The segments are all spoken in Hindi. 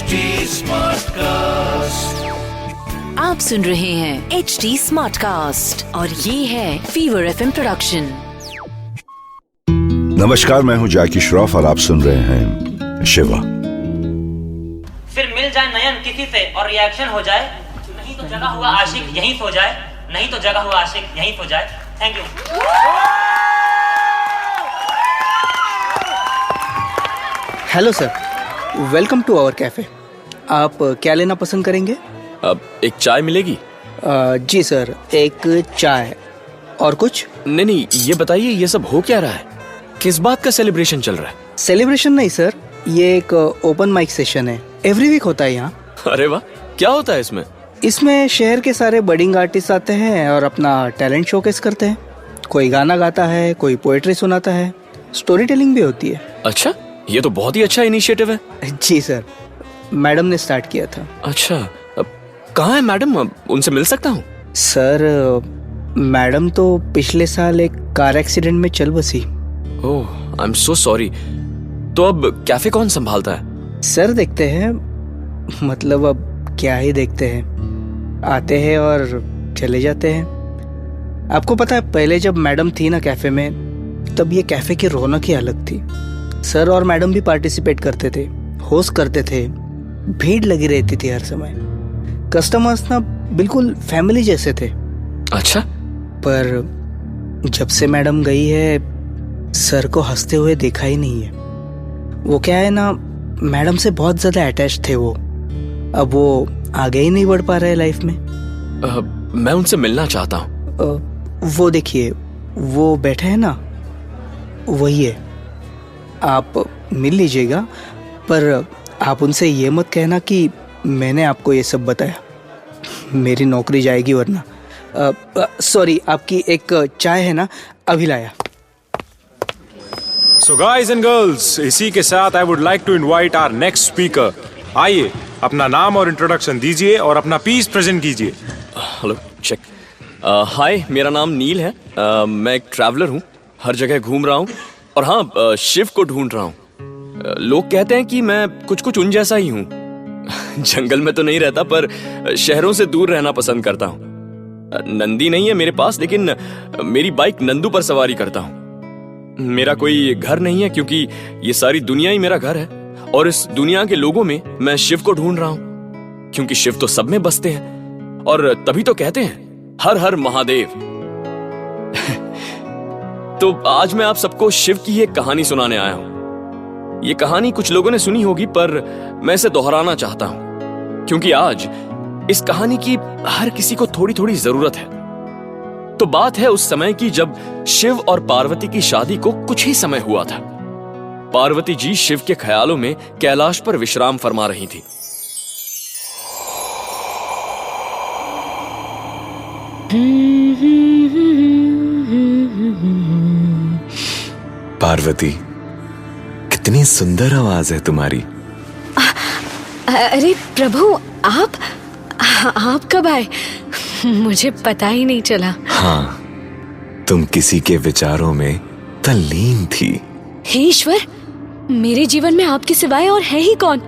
HD Smartcast. आप सुन रहे हैं HD Smartcast और ये है फीवर FM प्रोडक्शन। नमस्कार, मैं हूं जैकी श्रॉफ और आप सुन रहे हैं शिवा। फिर मिल जाए नयन किसी से और रिएक्शन हो जाए, नहीं तो जगा हुआ आशिक यहीं सो जाए, नहीं तो जगा हुआ आशिक यहीं सो जाए। Thank you. Hello sir, welcome to our cafe. आप क्या लेना पसंद करेंगे? अब एक चाय मिलेगी? जी सर, एक चाय। और कुछ? नहीं, ये बताइए ये सब हो क्या रहा है? किस बात का सेलिब्रेशन चल रहा है? सेलिब्रेशन नहीं सर, ये एक ओपन माइक सेशन है, एवरी वीक होता है यहाँ। अरे वाह, क्या होता है इसमें? इसमें शहर के सारे बडिंग आर्टिस्ट आते हैं और अपना टैलेंट शोकेस करते हैं। कोई गाना गाता है, कोई पोएट्री सुनाता है, स्टोरी टेलिंग भी होती है। अच्छा, ये तो बहुत ही अच्छा इनिशिएटिव है। जी सर, मैडम ने स्टार्ट किया था। अच्छा, अब कहाँ है मैडम? अब उनसे मिल सकता हूँ? सर, मैडम तो पिछले साल एक कार एक्सीडेंट में चल बसी। ओह, आई एम सो सॉरी। तो अब कैफे कौन संभालता है? सर देखते हैं, मतलब अब क्या ही देखते हैं, आते हैं और चले जाते हैं। आपको पता है, पहले जब मैडम थी ना कैफे में, तब ये कैफे की रौनक ही अलग थी। सर और मैडम भी पार्टिसिपेट करते थे, होस्ट करते थे, भीड़ लगी रहती थी हर समय। कस्टमर्स ना बिल्कुल फैमिली जैसे थे। अच्छा, पर जब से मैडम गई है, सर को हंसते हुए देखा ही नहीं है। वो क्या है ना, मैडम से बहुत ज्यादा अटैच थे वो। अब वो आगे ही नहीं बढ़ पा रहे लाइफ में। मैं उनसे मिलना चाहता हूँ। वो देखिए, वो बैठे हैं ना, वही है। आप मिल लीजिएगा, पर आप उनसे ये मत कहना कि मैंने आपको ये सब बताया। मेरी नौकरी जाएगी वरना। सॉरी, आपकी एक चाय है ना, अभी लाया। So guys and girls, इसी के साथ I would like to invite our next speaker. आइए, अपना नाम और इंट्रोडक्शन दीजिए और अपना पीस प्रेजेंट कीजिए। Hello, check. हाय, मेरा नाम नील है। मैं एक ट्रैवलर हूँ, हर जगह घूम रहा हूँ और हाँ, शिव को ढूंढ रहा हूँ। लोग कहते हैं कि मैं कुछ उन जैसा ही हूँ। जंगल में तो नहीं रहता, पर शहरों से दूर रहना पसंद करता हूँ। नंदी नहीं है मेरे पास, लेकिन मेरी बाइक नंदू पर सवारी करता हूँ। मेरा कोई घर नहीं है, क्योंकि ये सारी दुनिया ही मेरा घर है। और इस दुनिया के लोगों में मैं शिव को ढूंढ रहा हूँ, क्योंकि शिव तो सब में बसते हैं और तभी तो कहते हैं हर हर महादेव। तो आज मैं आप सबको शिव की एक कहानी सुनाने आया हूँ। ये कहानी कुछ लोगों ने सुनी होगी, पर मैं इसे दोहराना चाहता हूँ, क्योंकि आज इस कहानी की हर किसी को थोड़ी थोड़ी जरूरत है। तो बात है उस समय की, जब शिव और पार्वती की शादी को कुछ ही समय हुआ था। पार्वती जी शिव के ख्यालों में कैलाश पर विश्राम फरमा रही थी। पार्वती, कितनी सुंदर आवाज है तुम्हारी। अरे प्रभु, आप कब आए? मुझे पता ही नहीं चला। हाँ, तुम किसी के विचारों में तल्लीन थी। हे ईश्वर, मेरे जीवन में आपके सिवाय और है ही कौन?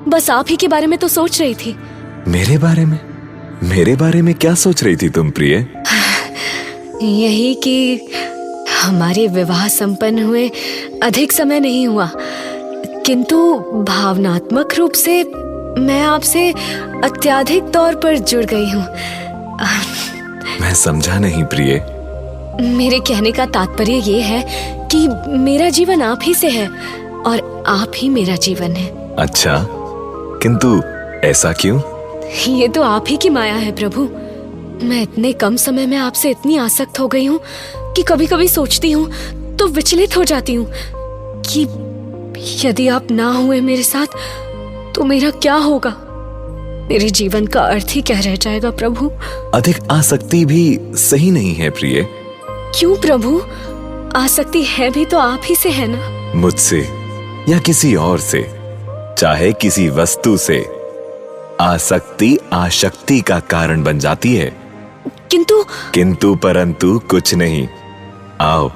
बस आप ही के बारे में तो सोच रही थी। मेरे बारे में? मेरे बारे में क्या सोच रही थी तुम प्रिय? यही कि हमारे विवाह संपन्न हुए अधिक समय नहीं हुआ, किंतु भावनात्मक रूप से मैं आपसे अत्यधिक तौर पर जुड़ गई हूँ। मैं समझा नहीं प्रिय। मेरे कहने का तात्पर्य ये है कि मेरा जीवन आप ही से है और आप ही मेरा जीवन है। अच्छा, किंतु ऐसा क्यों? ये तो आप ही की माया है प्रभु। मैं इतने कम समय में आपसे इतनी आसक्त हो गई हूँ कि कभी कभी सोचती हूँ तो विचलित हो जाती हूँ कि यदि आप ना हुए मेरे साथ तो मेरा क्या होगा? मेरे जीवन का अर्थ ही क्या रह जाएगा प्रभु? अधिक आसक्ति भी सही नहीं है प्रिय। क्यों प्रभु? आसक्ति है भी तो आप ही से है ना। मुझसे या किसी और से, चाहे किसी वस्तु से, आसक्ति आशक्ति का कारण बन जाती है। किंतु परंतु कुछ नहीं। आओ,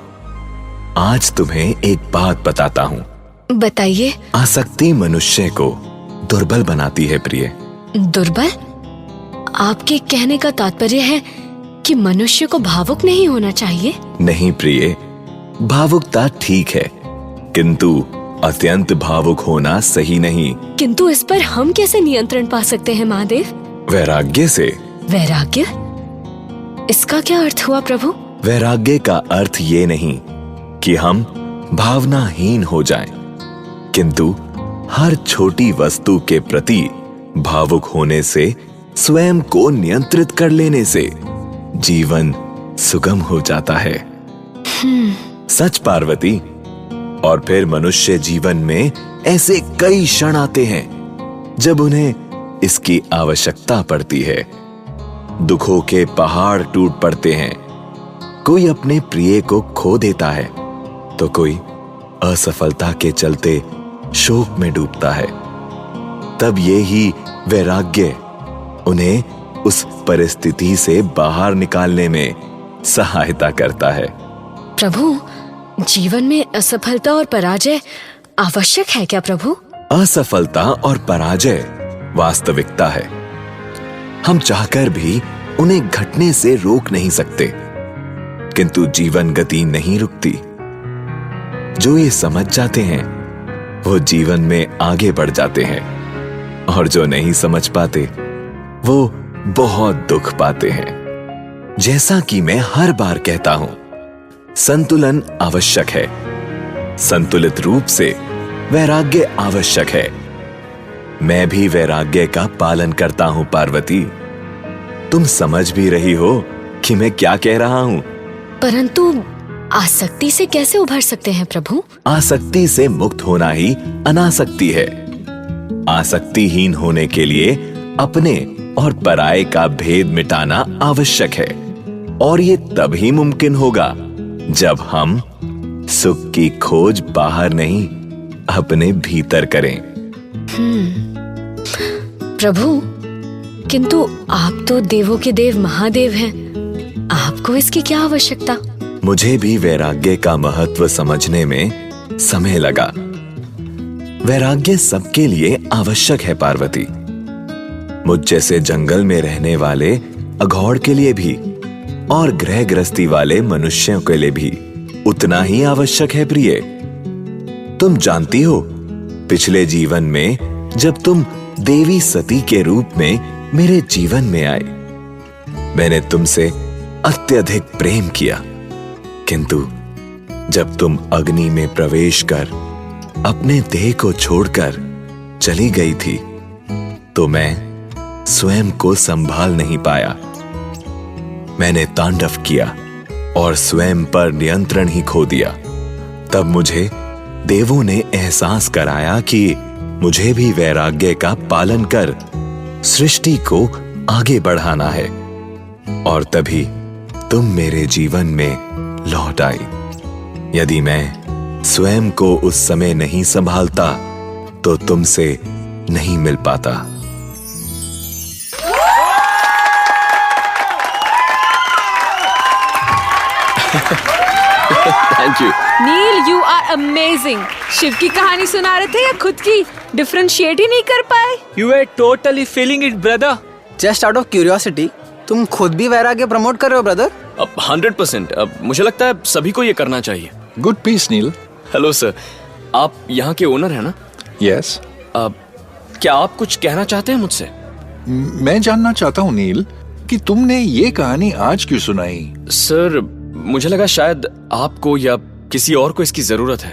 आज तुम्हें एक बात बताता हूँ। बताइए। आसक्ति मनुष्य को दुर्बल बनाती है प्रिय। दुर्बल? आपके कहने का तात्पर्य है कि मनुष्य को भावुक नहीं होना चाहिए? नहीं प्रिय, भावुकता ठीक है, किंतु अत्यंत भावुक होना सही नहीं। किंतु इस पर हम कैसे नियंत्रण पा सकते हैं महादेव? वैराग्य से। वैराग्य? इसका क्या अर्थ हुआ प्रभु? वैराग्य का अर्थ ये नहीं कि हम भावनाहीन हो जाएं, किंतु हर छोटी वस्तु के प्रति भावुक होने से, स्वयं को नियंत्रित कर लेने से जीवन सुगम हो जाता है। सच पार्वती। और फिर मनुष्य जीवन में ऐसे कई क्षण आते हैं जब उन्हें इसकी आवश्यकता पड़ती है। दुखों के पहाड़ टूट पड़ते हैं। कोई अपने प्रिय को खो देता है तो कोई असफलता के चलते शोक में डूबता है। तब ये ही वैराग्य उन्हें उस परिस्थिति से बाहर निकालने में सहायता करता है। प्रभु, जीवन में असफलता और पराजय आवश्यक है क्या प्रभु? असफलता और पराजय वास्तविकता है। हम चाहकर भी उन्हें घटने से रोक नहीं सकते, किंतु जीवन गति नहीं रुकती। जो ये समझ जाते हैं वो जीवन में आगे बढ़ जाते हैं, और जो नहीं समझ पाते वो बहुत दुख पाते हैं। जैसा कि मैं हर बार कहता हूं, संतुलन आवश्यक है। संतुलित रूप से वैराग्य आवश्यक है। मैं भी वैराग्य का पालन करता हूं पार्वती। तुम समझ भी रही हो कि मैं क्या कह रहा हूं। परंतु आसक्ति से कैसे उभर सकते हैं प्रभु? आसक्ति से मुक्त होना ही अनासक्ति है। आसक्तिहीन होने लिए अपने और पराये का भेद मिटाना आवश्यक है, और ये तभी मुमकिन होगा जब हम सुख की खोज बाहर नहीं, अपने भीतर करें। प्रभु, किंतु आप तो देवों के देव महादेव हैं। आपको इसकी क्या आवश्यकता? मुझे भी वैराग्य का महत्व समझने में समय लगा। वैराग्य सबके लिए आवश्यक है पार्वती। मुझ जैसे जंगल में रहने वाले अघोड़ के लिए भी, और गृह गृहस्थी वाले मनुष्यों के लिए भी उतना ही आवश्यक है प्रिय। तुम जानती हो, पिछले जीवन में जब तुम देवी सती के रूप में मेरे जीवन में आए, मैंने तुमसे अत्यधिक प्रेम किया, किंतु जब तुम अग्नि में प्रवेश कर अपने देह को छोड़कर चली गई थी, तो मैं स्वयं को संभाल नहीं पाया। मैंने तांडव किया और स्वयं पर नियंत्रण ही खो दिया। तब मुझे देवों ने एहसास कराया कि मुझे भी वैराग्य का पालन कर सृष्टि को आगे बढ़ाना है, और तभी तुम मेरे जीवन में लौट आई। यदि मैं स्वयं को उस समय नहीं संभालता तो तुमसे नहीं मिल पाता। Thank you. Neel, you are amazing. Shiva की कहानी सुना रहे थे या खुद की? डिफरेंशिएट ही नहीं कर पाए। You were totally feeling it, brother. Just out of curiosity, तुम खुद भी वैराग्य प्रमोट कर रहे हो ब्रदर? 100%। मुझे लगता है सभी को ये करना चाहिए। गुड पीस नील। हेलो सर, आप यहाँ के ओनर हैं ना? यस। क्या आप कुछ कहना चाहते हैं मुझसे? मैं जानना चाहता हूँ नील कि तुमने ये कहानी आज क्यों सुनाई? सर, मुझे लगा शायद आपको या किसी और को इसकी जरूरत है।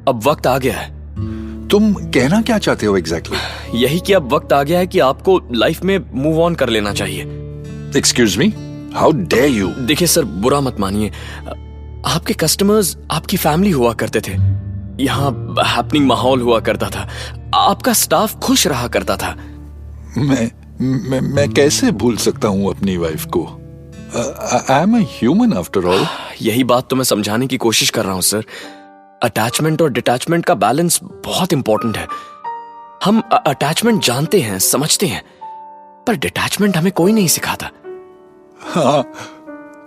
अब वक्त आ गया है। तुम कहना क्या चाहते हो एग्जैक्टली? यही कि अब वक्त आ गया है कि आपको लाइफ में मूव ऑन कर लेना चाहिए। Excuse me, how dare you? देखिए सर, बुरा मत मानिए। आपके कस्टमर्स आपकी फैमिली हुआ करते थे। यहाँ हैपनिंग माहौल हुआ करता था। आपका स्टाफ खुश रहा करता था। मैं कैसे भूल सकता हूँ अपनी वाइफ को? I am a human after all. यही बात तो मैं समझाने की कोशिश कर रहा हूँ सर। अटैचमेंट और डिटैचमेंट का बैलेंस बहुत इंपॉर्टेंट है। हम अटैचमेंट जानते हैं, समझते हैं, पर डिटैचमेंट हमें कोई नहीं सिखाता। हाँ,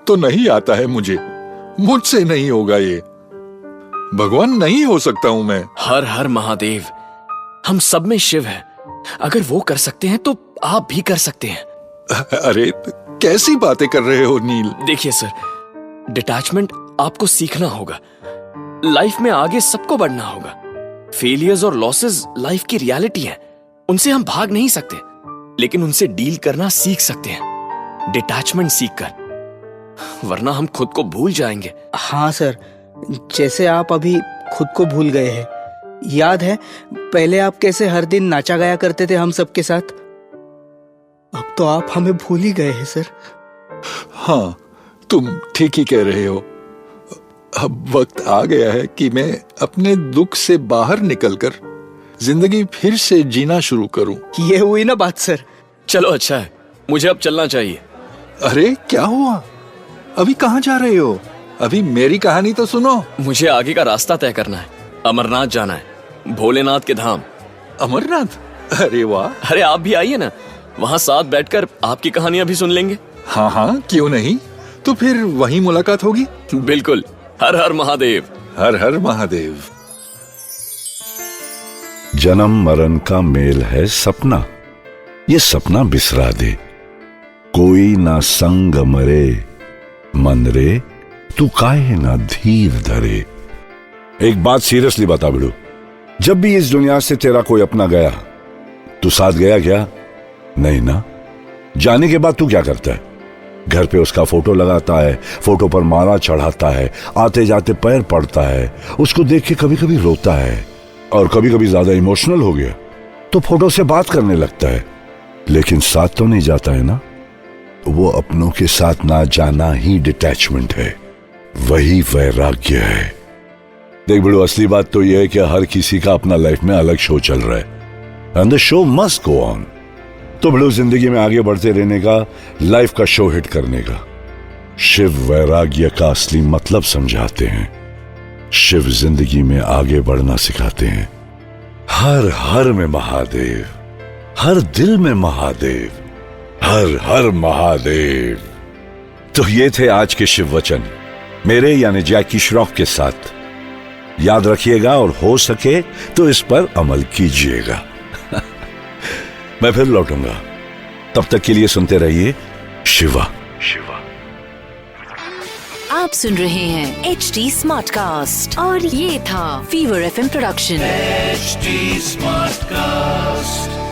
तो नहीं आता है मुझसे नहीं होगा ये। भगवान नहीं हो सकता हूं मैं। हर हर महादेव। हम सब में शिव है, अगर वो कर सकते हैं तो आप भी कर सकते हैं। अरे कैसी बातें कर रहे हो नील? देखिए सर, डिटैचमेंट आपको सीखना होगा। लाइफ में आगे सबको बढ़ना होगा। फेलियर्स और लॉसेस लाइफ की रियलिटी है, उनसे हम भाग नहीं सकते, लेकिन उनसे डील करना सीख सकते हैं डिटैचमेंट सीखकर, वरना हम खुद को भूल जाएंगे। हाँ सर, जैसे आप अभी खुद को भूल गए हैं। याद है पहले आप कैसे हर दिन नाचा गाया करते थे हम सबके साथ? अब तो आप हमें भूल ही गए हैं सर। हाँ, तुम ठीक ही कह रहे हो। अब वक्त आ गया है कि मैं अपने दुख से बाहर निकलकर जिंदगी फिर से जीना शुरू करूं। ये हुई ना बात सर। चलो अच्छा है, मुझे अब चलना चाहिए। अरे क्या हुआ? अभी कहाँ जा रहे हो? अभी मेरी कहानी तो सुनो। मुझे आगे का रास्ता तय करना है। अमरनाथ जाना है, भोलेनाथ के धाम। अमरनाथ? अरे वाह। अरे आप भी आइए ना, वहाँ साथ बैठकर आपकी कहानियां भी सुन लेंगे। हाँ हाँ, क्यों नहीं। तो फिर वहीं मुलाकात होगी। बिल्कुल। हर हर महादेव। हर हर महादेव। जन्म मरण का मेल है सपना, ये सपना बिसरा दे। कोई ना संग मरे मन रे, तू काहे ना धीर धरे। एक बात सीरियसली बता बिड़ू, जब भी इस दुनिया से तेरा कोई अपना गया, तू साथ गया क्या? नहीं ना। जाने के बाद तू क्या करता है? घर पे उसका फोटो लगाता है, फोटो पर माला चढ़ाता है, आते जाते पैर पड़ता है, उसको देख के कभी कभी रोता है, और कभी कभी ज्यादा इमोशनल हो गया तो फोटो से बात करने लगता है, लेकिन साथ तो नहीं जाता है ना। वो अपनों के साथ ना जाना ही डिटैचमेंट है, वही वैराग्य है। देख बिड़ू, असली बात तो यह है कि हर किसी का अपना लाइफ में अलग शो चल रहा है, and the show must go on. तो बिड़ू, जिंदगी में आगे बढ़ते रहने का, लाइफ का शो हिट करने का शिव वैराग्य का असली मतलब समझाते हैं। शिव जिंदगी में आगे बढ़ना सिखाते हैं। हर हर में महादेव, हर दिल में महादेव, हर हर महादेव। तो ये थे आज के शिव वचन, मेरे यानी जैकी श्रॉफ के साथ। याद रखिएगा और हो सके तो इस पर अमल कीजिएगा। मैं फिर लौटूंगा, तब तक के लिए सुनते रहिए शिवा शिवा। आप सुन रहे हैं HD स्मार्ट कास्ट और ये था fever FM production. HD smart cast.